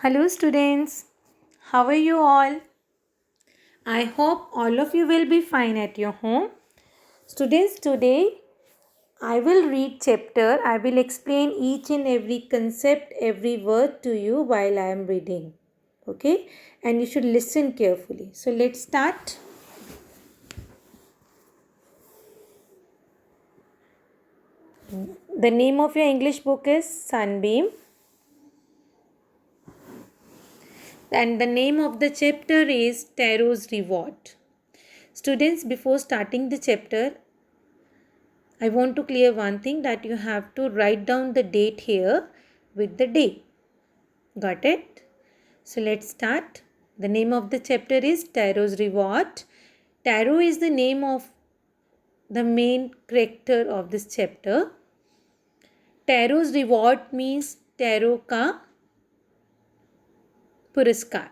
Hello, students. How are you all? I hope all of you will be fine at your home. Students, today I will read chapter. I will explain each and every concept, every word to you while I am reading. Okay? And you should listen carefully. So, let's start. The name of your English book is Sunbeam. And the name of the chapter is Tarot's Reward. Students, before starting the chapter, I want to clear one thing, that you have to write down the date here with the day. Got it? So let's start. The name of the chapter is Tarot's Reward. Tarot is the name of the main character of this chapter. Tarot's Reward means Tarot का पुरस्कार.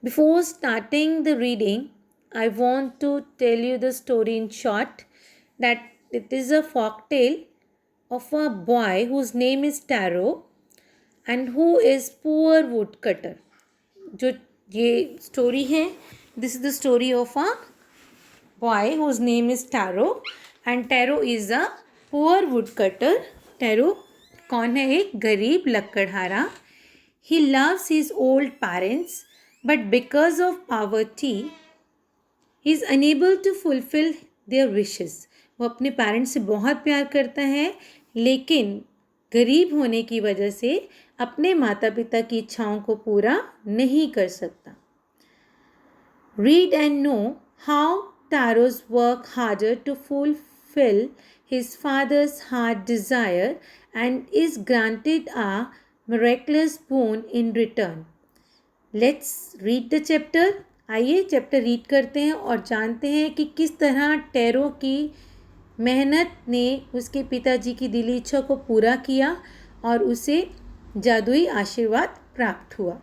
Before starting the reading, I want to tell you the story in short, that it is a folktale of a boy whose name is Taro and who is poor woodcutter. जो ये story है, this is the story of a boy whose name is Taro and Taro is a poor woodcutter. Taro कौन है? एक गरीब लकड़हारा. He loves his old parents, but because of poverty, he is unable to fulfill their wishes. वो अपने parents से बहुत प्यार करता है, लेकिन गरीब होने की वजह से अपने माता पिता की इच्छाओं को पूरा नहीं कर सकता. Read and know how Taro's work harder to fulfill his father's heart desire and is granted a miraculous boon in return. Let's read the chapter. आइए चैप्टर रीड करते हैं और जानते हैं कि किस तरह टैरो की मेहनत ने उसके पिताजी की दिली इच्छा को पूरा किया और उसे जादुई आशीर्वाद प्राप्त हुआ.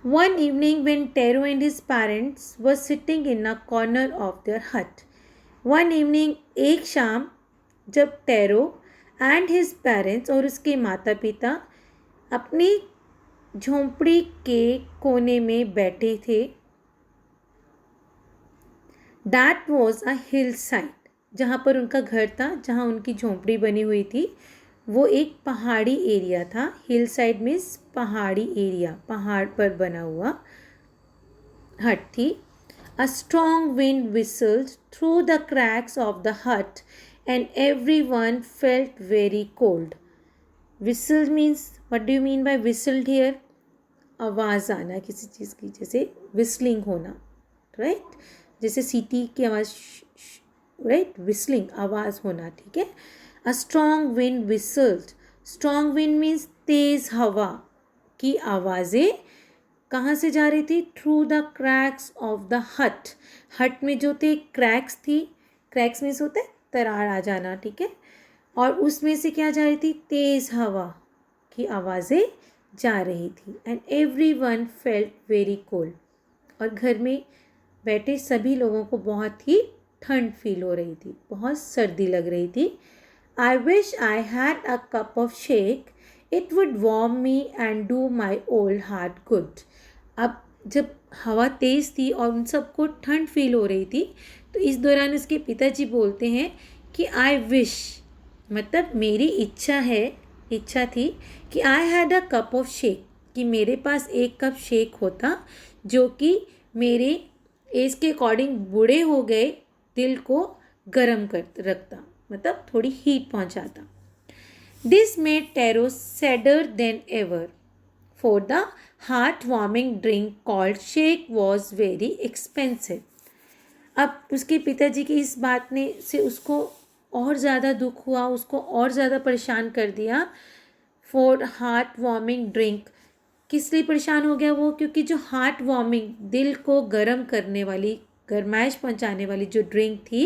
One evening when Taro and his parents were sitting in a corner of their hut. One evening, एक शाम जब टैरो and his parents और उसके माता पिता अपनी झोंपड़ी के कोने में बैठे थे. That was a hillside. जहाँ पर उनका घर था, जहाँ उनकी झोंपड़ी बनी हुई थी, वो एक पहाड़ी एरिया था. हिल साइड मीन्स पहाड़ी एरिया, पहाड़ पर बना हुआ हट थी. A strong wind whistled through the cracks of the hut and everyone felt very cold. Whistle means, what do you mean by whistled here? आवाज़ आना किसी चीज़ की, जैसे whistling होना, right? जैसे सीटी की आवाज़, राइट, विस्लिंग आवाज़ होना, ठीक है. A strong wind whistled. Strong wind means तेज़ हवा की आवाज़ें कहाँ से जा रही थी? Through the cracks of the हट. हट में जो थे क्रैक्स थी, क्रैक्स मीन्स होता है दरार आ जाना, ठीक है. और उसमें से क्या जा रही थी? तेज़ हवा की आवाज़ें जा रही थी. And every one felt very cold. और घर में बैठे सभी लोगों को बहुत ही ठंड फील हो रही थी, बहुत सर्दी लग रही थी. I wish I had a cup of shake, it would warm me and do my old heart good. अब जब हवा तेज़ थी और उन सबको ठंड फील हो रही थी, तो इस दौरान उसके पिताजी बोलते हैं कि आई विश, मतलब मेरी इच्छा थी कि I had a cup of shake, कि मेरे पास एक कप शेक होता जो कि मेरे एज के अकॉर्डिंग बूढ़े हो गए दिल को गर्म कर रखता, मतलब थोड़ी हीट पहुंचाता. This made tarot sadder then ever, for the heart warming drink called shake was very expensive. अब उसके पिताजी की इस बात ने से उसको और ज़्यादा दुख हुआ, उसको और ज़्यादा परेशान कर दिया. फॉर हार्ट वार्मिंग ड्रिंक, किस लिए परेशान हो गया वो? क्योंकि जो हार्ट वार्मिंग, दिल को गर्म करने वाली, गर्माइश पहुंचाने वाली जो ड्रिंक थी,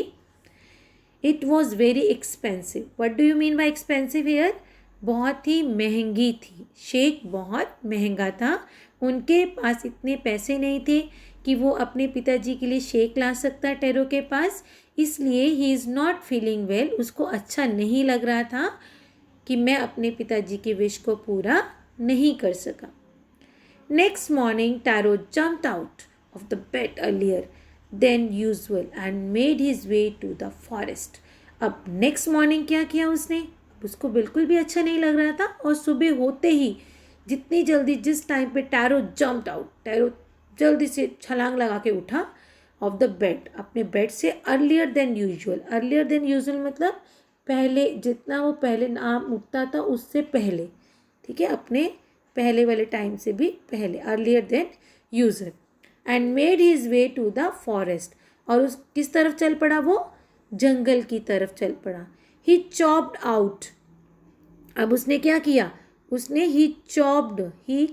it was very expensive. What do you mean by expensive here? बहुत ही महंगी थी. शेक बहुत महंगा था. उनके पास इतने पैसे नहीं थे कि वो अपने पिताजी के लिए शेक ला सकता टैरो के पास. इसलिए he is not feeling well. उसको अच्छा नहीं लग रहा था कि मैं अपने पिताजी की विश को पूरा नहीं कर सका। Next morning Taro jumped out of the bed earlier than usual and made his way to the forest. अब नेक्स्ट मॉर्निंग क्या किया उसने? अब उसको बिल्कुल भी अच्छा नहीं लग रहा था और सुबह होते ही जितनी जल्दी जिस टाइम पे टैरो जम्प्ड आउट, टैरो जल्दी से छलांग लगा के उठा ऑफ द बेड, अपने बेड से earlier than usual. Earlier than usual मतलब पहले, जितना वो पहले नाम उठता था उससे पहले, ठीक है, अपने पहले वाले टाइम से भी पहले, earlier than usual. And made his way to the forest, और उस किस तरफ चल पड़ा वो? जंगल की तरफ चल पड़ा। ही चॉप्ड आउट, अब उसने क्या किया? उसने he chopped out, he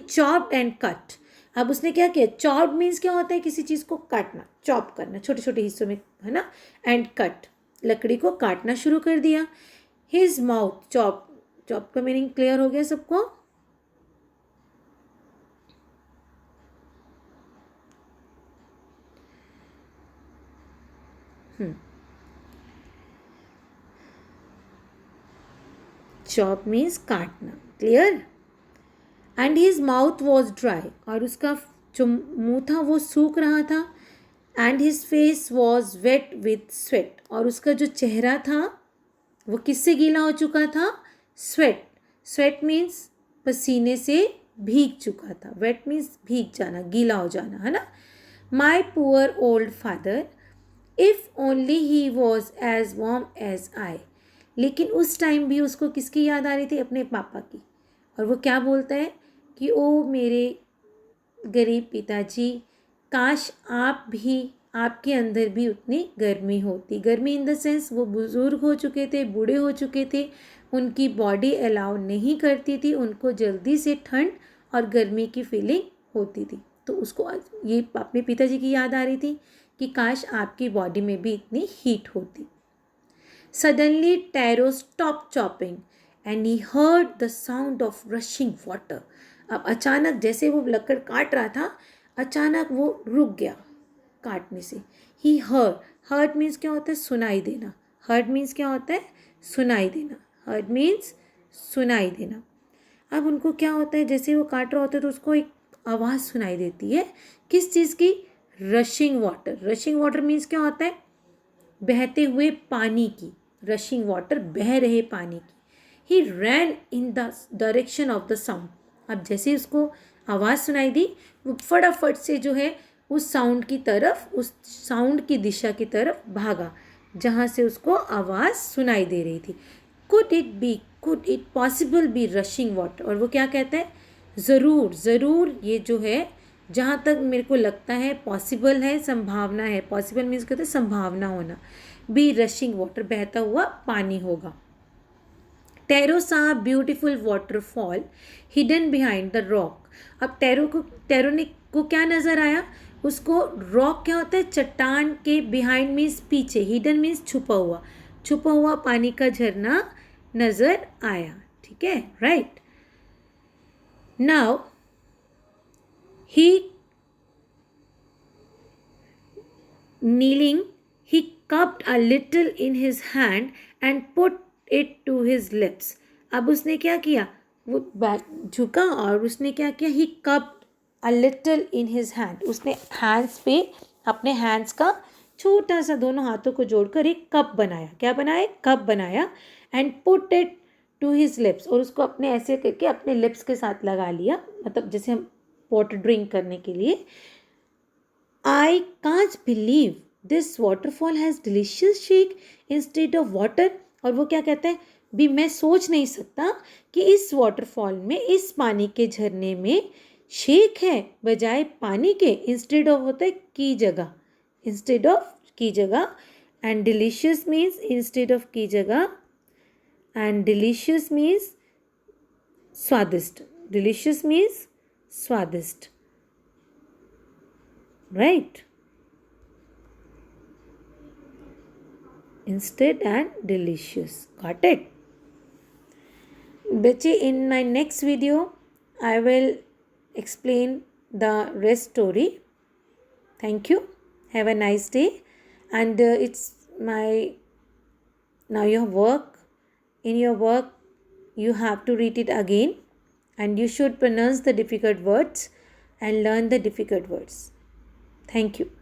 chopped and cut. अब उसने क्या किया? चॉप्ड मीन्स क्या होता है? किसी चीज़ को काटना, चॉप करना, छोटे छोटे हिस्सों में, है ना। एंड कट, लकड़ी को काटना शुरू कर दिया। हिज माउथ, चॉप का मीनिंग क्लियर हो गया सबको? चॉप मीन्स काटना, clear. And his mouth was dry, और उसका जो मुंह था वो सूख रहा था। And his face was wet with sweat, और उसका जो चेहरा था वो किससे गीला हो चुका था? स्वेट मीन्स पसीने से भीग चुका था। वेट मीन्स भीग जाना, गीला हो जाना, है ना। My poor old father, if only he was as warm as I. लेकिन उस टाइम भी उसको किसकी याद आ रही थी? अपने पापा की। और वो क्या बोलता है कि ओ मेरे गरीब पिताजी, काश आप भी, आपके अंदर भी उतनी गर्मी होती। गर्मी इन द सेंस वो बुज़ुर्ग हो चुके थे, बूढ़े हो चुके थे, उनकी बॉडी अलाउ नहीं करती थी, उनको जल्दी से ठंड और गर्मी की फीलिंग होती थी। तो उसको ये अपने पिताजी की याद आ रही थी कि काश आपकी बॉडी में भी इतनी हीट होती। Suddenly tarot stop chopping and he heard the sound of rushing water. अब अचानक जैसे वो लकड़ काट रहा था, अचानक वो रुक गया काटने से। ही हर्ड मीन्स क्या होता है? सुनाई देना। हर्ड मीन्स क्या होता है? सुनाई देना। हर्ड मीन्स सुनाई देना। अब उनको क्या होता है, जैसे वो काट रहा होता है तो उसको एक आवाज़ सुनाई देती है। किस चीज़ की? Rushing water. Rushing water means क्या होता है? बहते हुए पानी की। रशिंग वाटर, बह रहे पानी की। He ran in the direction of the sound. अब जैसे उसको आवाज़ सुनाई दी, वो फटाफट से जो है उस साउंड की तरफ, उस साउंड की दिशा की तरफ भागा जहाँ से उसको आवाज़ सुनाई दे रही थी। Could it possible be rushing water. और वो क्या कहता है? ज़रूर ये जो है, जहाँ तक मेरे को लगता है पॉसिबल है, संभावना है। पॉसिबल मीन्स कहते हैं संभावना होना। बी रशिंग वाटर, बहता हुआ पानी होगा। टैरो सा beautiful waterfall hidden behind the rock. अब टैरो ने को क्या नज़र आया? उसको रॉक क्या होता है? चट्टान के बिहाइंड मीन्स पीछे, हिडन मीन्स छुपा हुआ पानी का झरना नज़र आया। ठीक है, right. Now he kneeling, he cupped a little in his hand and put it to his lips. अब उसने क्या किया? वो झुका और उसने क्या किया? He cupped a little in his hand. उसने हैंड्स पे, अपने हैंड्स का छोटा सा, दोनों हाथों को जोड़कर एक कप बनाया। क्या बनाया? कप बनाया। And put it to his lips, और उसको अपने ऐसे करके अपने लिप्स के साथ लगा लिया, मतलब जैसे हम वाटर ड्रिंक करने के लिए। I can't believe this waterfall has delicious shake instead of water. और वो क्या कहता है? भी मैं सोच नहीं सकता कि इस वाटरफॉल में, इस पानी के झरने में शेक है बजाय पानी के। इंस्टेड ऑफ होता है की जगह, इंस्टेड ऑफ की जगह। And delicious means instead of की जगह, एंड डिलीशियस मीन्स स्वादिष्ट। डिलीशियस मीन्स स्वादिष्ट, right? Instead and delicious. Got it? Bache, in my next video I will explain the rest story. Thank you. Have a nice day. And it's my Now in your work, you have to read it again and you should pronounce the difficult words and learn the difficult words. Thank you.